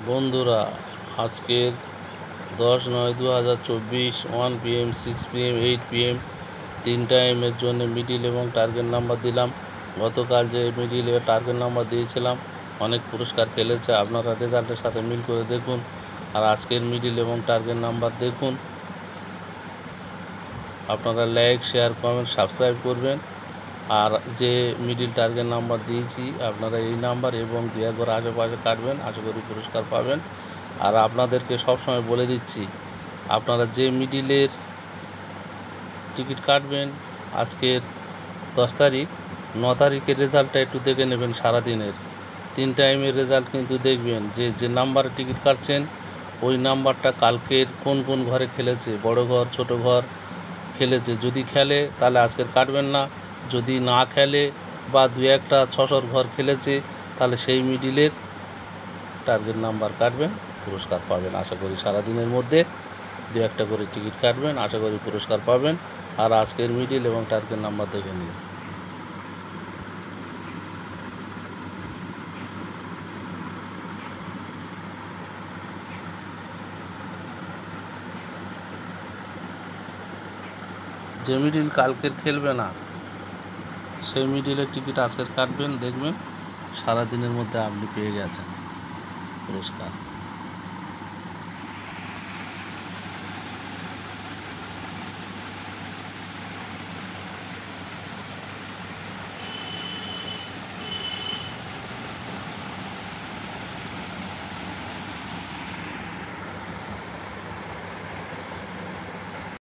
বন্ধুরা, আজকের 10/9/2024 1 PM 6 PM 8 PM 3 টাইমের জন্য মিডিল এবং টার্গেট নাম্বার দিলাম। গতকাল যে মিডিল এবং টার্গেট নাম্বার দিয়েছিলাম অনেক পুরস্কার খেলেছে, আপনারা রেজাল্টের সাথে মিল করে দেখুন। আর আজকের মিডিল এবং টার্গেট নাম্বার দেখুন। আপনারা লাইক, শেয়ার, কমেন্ট, সাবস্ক্রাইব করবেন। আর যে মিডিল টার্গেট নাম্বার দিয়েছি আপনারা এই নাম্বার এবং 2-1 আশেপাশে কাটবেন, আশা করি পুরস্কার পাবেন। আর আপনাদেরকে সবসময় বলে দিচ্ছি, আপনারা যে মিডিলের টিকিট কাটবেন আজকের 10 তারিখ, 9 তারিখের রেজাল্টটা একটু দেখে নেবেন। সারাদিনের 3 টাইমের রেজাল্ট কিন্তু দেখবেন, যে নাম্বারে টিকিট কাটছেন ওই নাম্বারটা কালকের কোন কোন ঘরে খেলেছে, বড় ঘর, ছোট ঘর খেলেছে। যদি খেলে তাহলে আজকের কাটবেন না, যদি না খেলে বা 2-1টা 600 ঘর খেলেছে তাহলে সেই মিডিলের টার্গেট নাম্বার কাটবেন, পুরস্কার পাবেন। আশা করি সারাদিনের মধ্যে 2-1টা করে টিকিট কাটবেন, আশা করি পুরস্কার পাবেন। আর আজকের মিডিল এবং টার্গেট নাম্বার দেখে নিন। যে মিডিল কালকের খেলবে না সেই মিডিলের টিকিট আজকের কাটবেন, দেখবেন সারাদিনের মধ্যে আপনি পেয়ে গেছেন পুরস্কার।